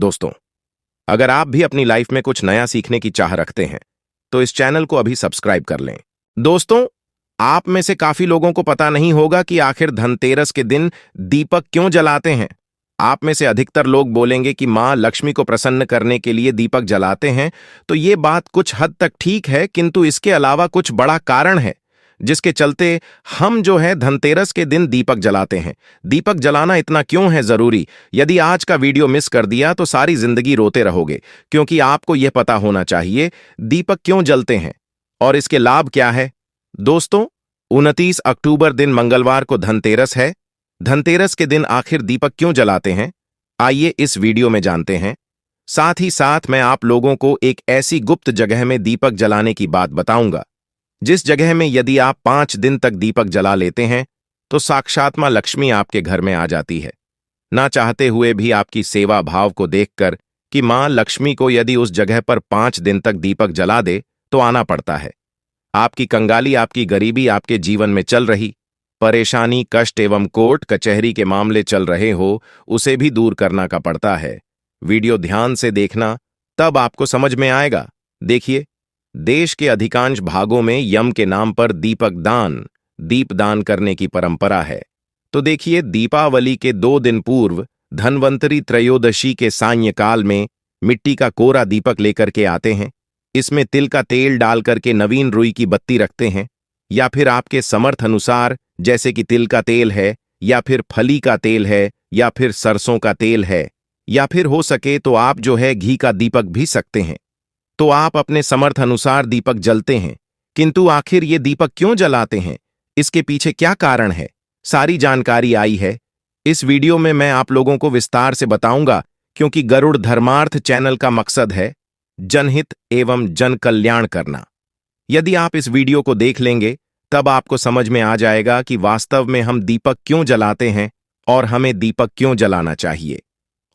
दोस्तों, अगर आप भी अपनी लाइफ में कुछ नया सीखने की चाह रखते हैं तो इस चैनल को अभी सब्सक्राइब कर लें। दोस्तों, आप में से काफी लोगों को पता नहीं होगा कि आखिर धनतेरस के दिन दीपक क्यों जलाते हैं। आप में से अधिकतर लोग बोलेंगे कि मां लक्ष्मी को प्रसन्न करने के लिए दीपक जलाते हैं, तो ये बात कुछ हद तक ठीक है, किंतु इसके अलावा कुछ बड़ा कारण है जिसके चलते हम जो है धनतेरस के दिन दीपक जलाते हैं। दीपक जलाना इतना क्यों है जरूरी? यदि आज का वीडियो मिस कर दिया तो सारी जिंदगी रोते रहोगे, क्योंकि आपको यह पता होना चाहिए दीपक क्यों जलते हैं और इसके लाभ क्या है। दोस्तों, 29 अक्टूबर दिन मंगलवार को धनतेरस है। धनतेरस के दिन आखिर दीपक क्यों जलाते हैं, आइए इस वीडियो में जानते हैं। साथ ही साथ मैं आप लोगों को एक ऐसी गुप्त जगह में दीपक जलाने की बात बताऊंगा जिस जगह में यदि आप 5 दिन तक दीपक जला लेते हैं तो साक्षात मां लक्ष्मी आपके घर में आ जाती है। ना चाहते हुए भी आपकी सेवा भाव को देखकर कि मां लक्ष्मी को यदि उस जगह पर 5 दिन तक दीपक जला दे तो आना पड़ता है। आपकी कंगाली, आपकी गरीबी आपके जीवन में चल रही परेशानी, कष्ट एवं कोर्ट कचहरी के मामले चल रहे हो, उसे भी दूर करना का पड़ता है। वीडियो ध्यान से देखना, तब आपको समझ में आएगा। देखिए, देश के अधिकांश भागों में यम के नाम पर दीपदान करने की परंपरा है। तो देखिए, दीपावली के 2 दिन पूर्व धन्वंतरी त्रयोदशी के सायंकाल में मिट्टी का कोरा दीपक लेकर के आते हैं। इसमें तिल का तेल डाल करके नवीन रुई की बत्ती रखते हैं, या फिर आपके समर्थ अनुसार, जैसे कि तिल का तेल है, या फिर फली का तेल है, या फिर सरसों का तेल है, या फिर हो सके तो आप जो है घी का दीपक भी सकते हैं। तो आप अपने समर्थ अनुसार दीपक जलते हैं। किंतु आखिर ये दीपक क्यों जलाते हैं, इसके पीछे क्या कारण है, सारी जानकारी आई है। इस वीडियो में मैं आप लोगों को विस्तार से बताऊंगा, क्योंकि गरुड़ धर्मार्थ चैनल का मकसद है जनहित एवं जन कल्याण करना। यदि आप इस वीडियो को देख लेंगे तब आपको समझ में आ जाएगा कि वास्तव में हम दीपक क्यों जलाते हैं और हमें दीपक क्यों जलाना चाहिए।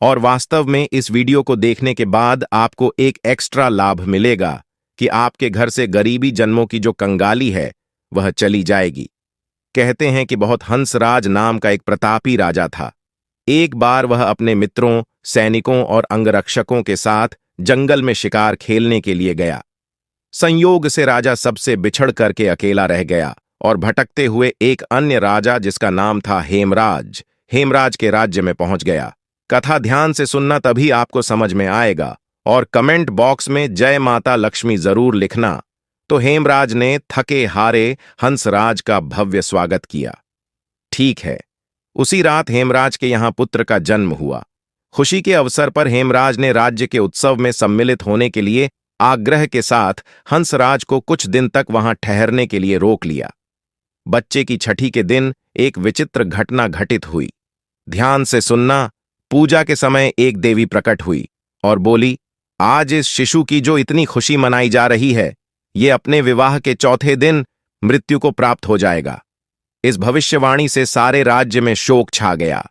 और वास्तव में इस वीडियो को देखने के बाद आपको एक एक्स्ट्रा लाभ मिलेगा कि आपके घर से गरीबी जन्मों की जो कंगाली है वह चली जाएगी। कहते हैं कि बहुत हंसराज नाम का एक प्रतापी राजा था। एक बार वह अपने मित्रों, सैनिकों और अंगरक्षकों के साथ जंगल में शिकार खेलने के लिए गया। संयोग से राजा सबसे बिछड़ करके अकेला रह गया और भटकते हुए एक अन्य राजा जिसका नाम था हेमराज के राज्य में पहुंच गया। कथा ध्यान से सुनना, तभी आपको समझ में आएगा, और कमेंट बॉक्स में जय माता लक्ष्मी जरूर लिखना। तो हेमराज ने थके हारे हंसराज का भव्य स्वागत किया। ठीक है, उसी रात हेमराज के यहां पुत्र का जन्म हुआ। खुशी के अवसर पर हेमराज ने राज्य के उत्सव में सम्मिलित होने के लिए आग्रह के साथ हंसराज को कुछ दिन तक वहां ठहरने के लिए रोक लिया। बच्चे की छठी के दिन एक विचित्र घटना घटित हुई। ध्यान से सुनना। पूजा के समय एक देवी प्रकट हुई और बोली, आज इस शिशु की जो इतनी खुशी मनाई जा रही है, ये अपने विवाह के चौथे दिन मृत्यु को प्राप्त हो जाएगा। इस भविष्यवाणी से सारे राज्य में शोक छा गया।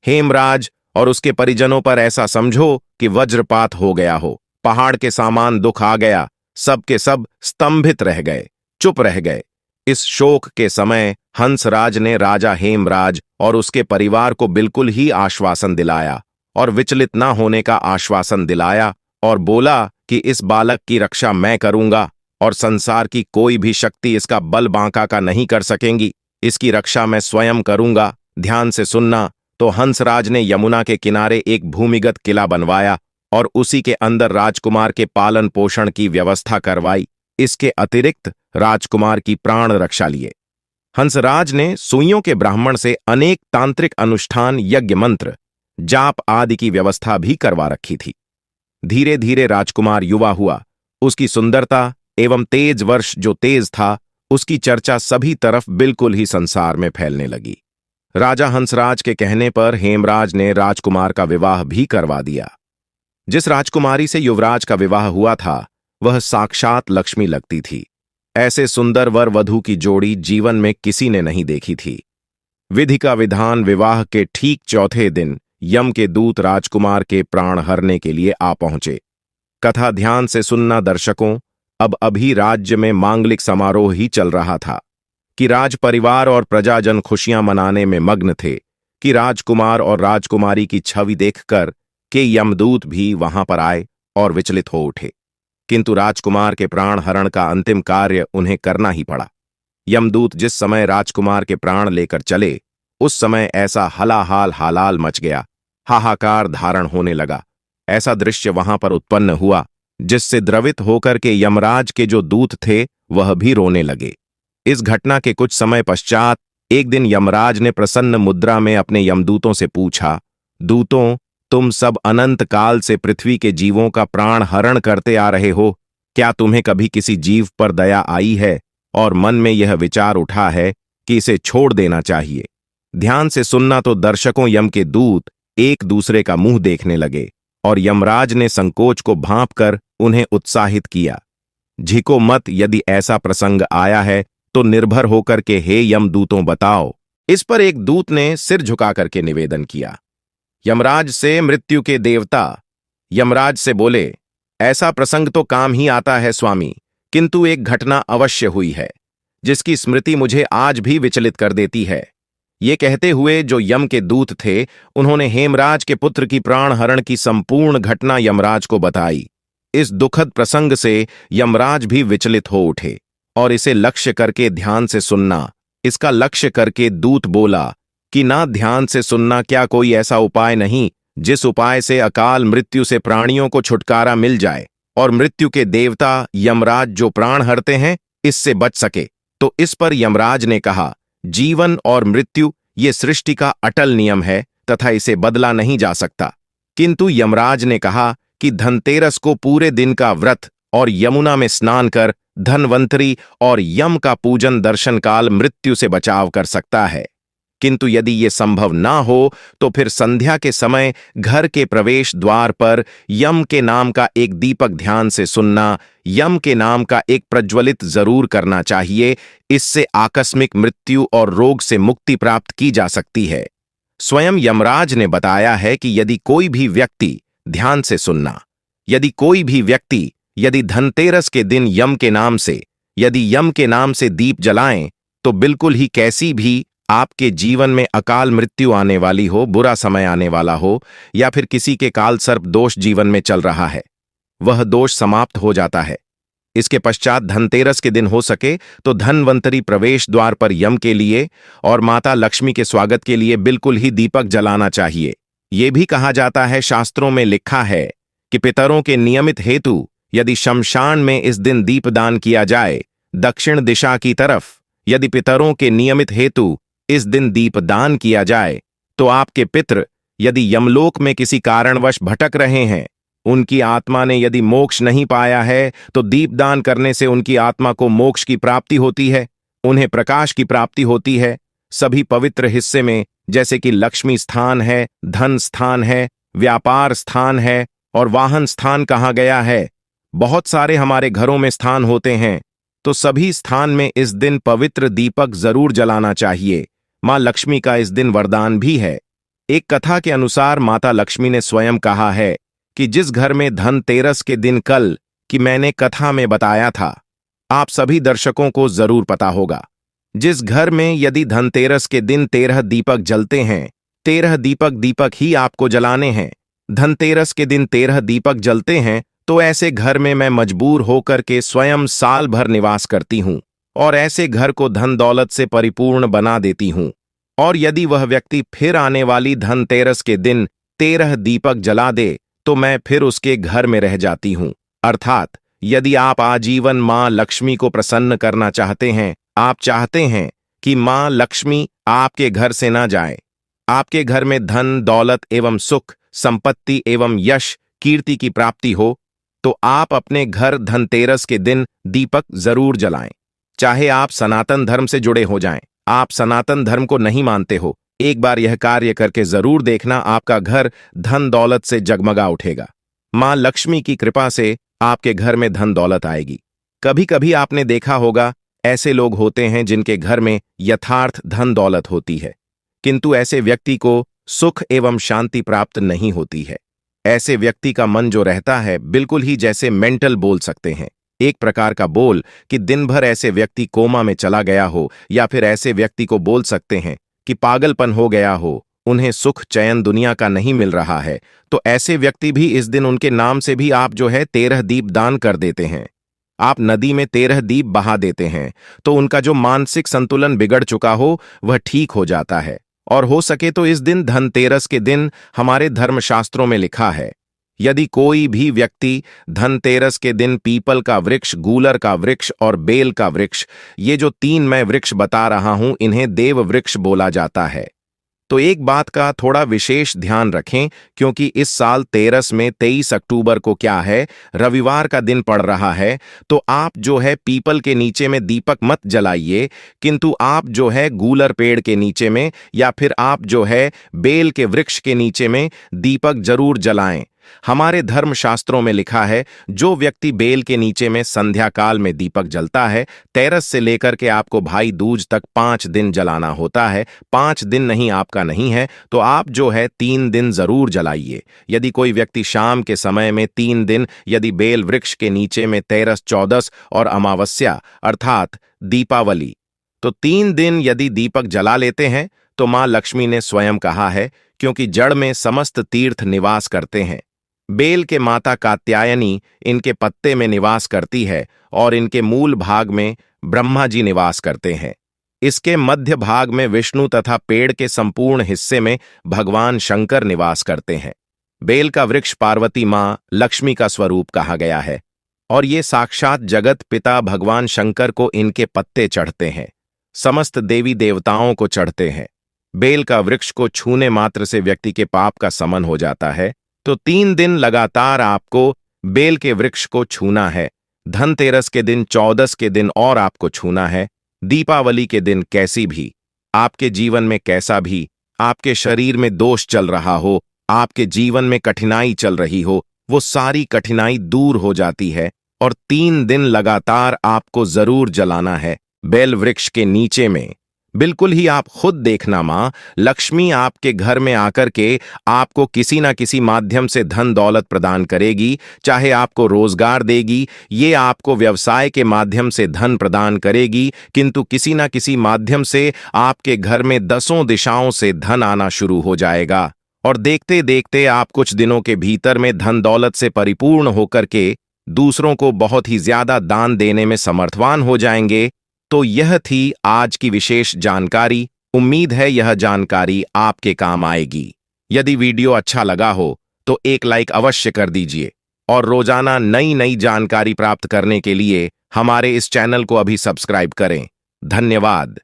हेमराज और उसके परिजनों पर ऐसा समझो कि वज्रपात हो गया हो। पहाड़ के सामान दुख आ गया। सब के सब स्तंभित रह गए, चुप रह गए। इस शोक के समय हंसराज ने राजा हेमराज और उसके परिवार को बिल्कुल ही आश्वासन दिलाया और विचलित न होने का आश्वासन दिलाया, और बोला कि इस बालक की रक्षा मैं करूंगा और संसार की कोई भी शक्ति इसका बल बांका का नहीं कर सकेंगी। इसकी रक्षा मैं स्वयं करूंगा। ध्यान से सुनना। तो हंसराज ने यमुना के किनारे एक भूमिगत किला बनवाया और उसी के अंदर राजकुमार के पालन पोषण की व्यवस्था करवाई। इसके अतिरिक्त राजकुमार की प्राण रक्षा लिए हंसराज ने सुइयों के ब्राह्मण से अनेक तांत्रिक अनुष्ठान, यज्ञ, मंत्र, जाप आदि की व्यवस्था भी करवा रखी थी। धीरे धीरे राजकुमार युवा हुआ। उसकी सुंदरता एवं तेज वर्ष जो तेज था, उसकी चर्चा सभी तरफ बिल्कुल ही संसार में फैलने लगी। राजा हंसराज के कहने पर हेमराज ने राजकुमार का विवाह भी करवा दिया। जिस राजकुमारी से युवराज का विवाह हुआ था वह साक्षात लक्ष्मी लगती थी। ऐसे सुंदर वर वधू की जोड़ी जीवन में किसी ने नहीं देखी थी। विधि का विधान, विवाह के ठीक चौथे दिन यम के दूत राजकुमार के प्राण हरने के लिए आ पहुंचे। कथा ध्यान से सुनना दर्शकों। अब अभी राज्य में मांगलिक समारोह ही चल रहा था कि राज परिवार और प्रजाजन खुशियां मनाने में मग्न थे कि राजकुमार और राजकुमारी की छवि देखकर कि यमदूत भी वहां पर आए और विचलित हो उठे, किंतु राजकुमार के प्राण हरण का अंतिम कार्य उन्हें करना ही पड़ा। यमदूत जिस समय राजकुमार के प्राण लेकर चले, उस समय ऐसा हलाहाल हालाल मच गया, हाहाकार धारण होने लगा। ऐसा दृश्य वहां पर उत्पन्न हुआ जिससे द्रवित होकर के यमराज के जो दूत थे वह भी रोने लगे। इस घटना के कुछ समय पश्चात एक दिन यमराज ने प्रसन्न मुद्रा में अपने यमदूतों से पूछा, दूतों, तुम सब अनंत काल से पृथ्वी के जीवों का प्राण हरण करते आ रहे हो, क्या तुम्हें कभी किसी जीव पर दया आई है और मन में यह विचार उठा है कि इसे छोड़ देना चाहिए? ध्यान से सुनना। तो दर्शकों यम के दूत एक दूसरे का मुंह देखने लगे और यमराज ने संकोच को भांपकर उन्हें उत्साहित किया। झिको मत, यदि ऐसा प्रसंग आया है तो निर्भर होकर के हे यमदूतों बताओ। इस पर एक दूत ने सिर झुका करके निवेदन किया। यमराज से मृत्यु के देवता यमराज से बोले, ऐसा प्रसंग तो काम ही आता है स्वामी, किंतु एक घटना अवश्य हुई है जिसकी स्मृति मुझे आज भी विचलित कर देती है। ये कहते हुए जो यम के दूत थे, उन्होंने हेमराज के पुत्र की प्राण हरण की संपूर्ण घटना यमराज को बताई। इस दुखद प्रसंग से यमराज भी विचलित हो उठे और इसे लक्ष्य करके ध्यान से सुनना। इसका लक्ष्य करके दूत बोला कि ना ध्यान से सुनना, क्या कोई ऐसा उपाय नहीं जिस उपाय से अकाल मृत्यु से प्राणियों को छुटकारा मिल जाए और मृत्यु के देवता यमराज जो प्राण हरते हैं इससे बच सके? तो इस पर यमराज ने कहा, जीवन और मृत्यु ये सृष्टि का अटल नियम है तथा इसे बदला नहीं जा सकता। किंतु यमराज ने कहा कि धनतेरस को पूरे दिन का व्रत और यमुना में स्नान कर धनवंतरी और यम का पूजन दर्शन काल मृत्यु से बचाव कर सकता है। किंतु यदि ये संभव ना हो तो फिर संध्या के समय घर के प्रवेश द्वार पर यम के नाम का एक दीपक ध्यान से सुनना, यम के नाम का एक प्रज्वलित जरूर करना चाहिए। इससे आकस्मिक मृत्यु और रोग से मुक्ति प्राप्त की जा सकती है। स्वयं यमराज ने बताया है कि यदि कोई भी व्यक्ति ध्यान से सुनना, यदि धनतेरस के दिन यम के नाम से दीप जलाएं तो बिल्कुल ही कैसी भी आपके जीवन में अकाल मृत्यु आने वाली हो, बुरा समय आने वाला हो या फिर किसी के काल सर्प दोष जीवन में चल रहा है, वह दोष समाप्त हो जाता है। इसके पश्चात धनतेरस के दिन हो सके तो धनवंतरी प्रवेश द्वार पर यम के लिए और माता लक्ष्मी के स्वागत के लिए बिल्कुल ही दीपक जलाना चाहिए। ये भी कहा जाता है, शास्त्रों में लिखा है कि पितरों के नियमित हेतु यदि शमशान में इस दिन दीपदान किया जाए दक्षिण दिशा की तरफ, यदि पितरों के नियमित हेतु इस दिन दीपदान किया जाए तो आपके पितृ यदि यमलोक में किसी कारणवश भटक रहे हैं, उनकी आत्मा ने यदि मोक्ष नहीं पाया है तो दीपदान करने से उनकी आत्मा को मोक्ष की प्राप्ति होती है, उन्हें प्रकाश की प्राप्ति होती है। सभी पवित्र हिस्से में जैसे कि लक्ष्मी स्थान है, धन स्थान है, व्यापार स्थान है और वाहन स्थान कहा गया है, बहुत सारे हमारे घरों में स्थान होते हैं, तो सभी स्थान में इस दिन पवित्र दीपक जरूर जलाना चाहिए। मां लक्ष्मी का इस दिन वरदान भी है। एक कथा के अनुसार माता लक्ष्मी ने स्वयं कहा है कि जिस घर में धनतेरस के दिन कल कि मैंने कथा में बताया था, आप सभी दर्शकों को जरूर पता होगा, जिस घर में यदि धनतेरस के दिन 13 दीपक जलते हैं, 13 दीपक ही आपको जलाने हैं, धनतेरस के दिन 13 दीपक जलते हैं, तो ऐसे घर में मैं मजबूर होकर के स्वयं साल भर निवास करती हूं और ऐसे घर को धन दौलत से परिपूर्ण बना देती हूं। और यदि वह व्यक्ति फिर आने वाली धनतेरस के दिन 13 दीपक जला दे तो मैं फिर उसके घर में रह जाती हूं। अर्थात यदि आप आजीवन मां लक्ष्मी को प्रसन्न करना चाहते हैं, आप चाहते हैं कि मां लक्ष्मी आपके घर से ना जाए, आपके घर में धन दौलत एवं सुख संपत्ति एवं यश कीर्ति की प्राप्ति हो, तो आप अपने घर धनतेरस के दिन दीपक जरूर जलाएं। चाहे आप सनातन धर्म से जुड़े हो जाएं, आप सनातन धर्म को नहीं मानते हो, एक बार यह कार्य करके जरूर देखना, आपका घर धन दौलत से जगमगा उठेगा। मां लक्ष्मी की कृपा से आपके घर में धन दौलत आएगी। कभी कभी आपने देखा होगा, ऐसे लोग होते हैं जिनके घर में यथार्थ धन दौलत होती है, किंतु ऐसे व्यक्ति को सुख एवं शांति प्राप्त नहीं होती है। ऐसे व्यक्ति का मन जो रहता है बिल्कुल ही जैसे मेंटल बोल सकते हैं, एक प्रकार का बोल कि दिन भर ऐसे व्यक्ति कोमा में चला गया हो, या फिर ऐसे व्यक्ति को बोल सकते हैं कि पागलपन हो गया हो, उन्हें सुख चैन दुनिया का नहीं मिल रहा है, तो ऐसे व्यक्ति भी इस दिन उनके नाम से भी आप 13 दीप दान कर देते हैं। आप नदी में 13 दीप बहा देते हैं, तो उनका जो मानसिक संतुलन बिगड़ चुका हो वह ठीक हो जाता है। और हो सके तो इस दिन धनतेरस के दिन हमारे धर्मशास्त्रों में लिखा है, यदि कोई भी व्यक्ति धनतेरस के दिन पीपल का वृक्ष, गूलर का वृक्ष और बेल का वृक्ष, ये जो 3 मैं वृक्ष बता रहा हूं, इन्हें देव वृक्ष बोला जाता है। तो एक बात का थोड़ा विशेष ध्यान रखें, क्योंकि इस साल तेरस में 23 अक्टूबर को क्या है, रविवार का दिन पड़ रहा है। तो आप पीपल के नीचे में दीपक मत जलाइए, किंतु आप गूलर पेड़ के नीचे में या फिर आप बेल के वृक्ष के नीचे में दीपक जरूर जलाएं। हमारे धर्मशास्त्रों में लिखा है, जो व्यक्ति बेल के नीचे में संध्या काल में दीपक जलता है, तेरस से लेकर के आपको भाई दूज तक 5 दिन जलाना होता है। 5 दिन नहीं आपका नहीं है, तो आप 3 दिन जरूर जलाइए। यदि कोई व्यक्ति शाम के समय में 3 दिन यदि बेल वृक्ष के नीचे में तेरस, चौदस और अमावस्या अर्थात दीपावली, तो 3 दिन यदि दीपक जला लेते हैं, तो मां लक्ष्मी ने स्वयं कहा है, क्योंकि जड़ में समस्त तीर्थ निवास करते हैं। बेल के माता कात्यायनी इनके पत्ते में निवास करती है और इनके मूल भाग में ब्रह्मा जी निवास करते हैं। इसके मध्य भाग में विष्णु तथा पेड़ के संपूर्ण हिस्से में भगवान शंकर निवास करते हैं। बेल का वृक्ष पार्वती मां लक्ष्मी का स्वरूप कहा गया है और ये साक्षात जगत पिता भगवान शंकर को इनके पत्ते चढ़ते हैं। समस्त देवी देवताओं को चढ़ते हैं। बेल का वृक्ष को छूने मात्र से व्यक्ति के पाप का समन हो जाता है। तो 3 दिन लगातार आपको बेल के वृक्ष को छूना है। धनतेरस के दिन, चौदस के दिन और आपको छूना है। दीपावली के दिन कैसी भी आपके जीवन में कैसा भी आपके शरीर में दोष चल रहा हो, आपके जीवन में कठिनाई चल रही हो, वो सारी कठिनाई दूर हो जाती है। और 3 दिन लगातार आपको जरूर जलाना है बेल वृक्ष के नीचे में। बिल्कुल ही आप खुद देखना, मां लक्ष्मी आपके घर में आकर के आपको किसी ना किसी माध्यम से धन दौलत प्रदान करेगी। चाहे आपको रोजगार देगी, ये आपको व्यवसाय के माध्यम से धन प्रदान करेगी, किंतु किसी ना किसी माध्यम से आपके घर में 10 दिशाओं से धन आना शुरू हो जाएगा। और देखते देखते आप कुछ दिनों के भीतर में धन दौलत से परिपूर्ण होकर के दूसरों को बहुत ही ज्यादा दान देने में समर्थवान हो जाएंगे। तो यह थी आज की विशेष जानकारी। उम्मीद है यह जानकारी आपके काम आएगी। यदि वीडियो अच्छा लगा हो तो एक लाइक अवश्य कर दीजिए और रोजाना नई नई जानकारी प्राप्त करने के लिए हमारे इस चैनल को अभी सब्सक्राइब करें। धन्यवाद।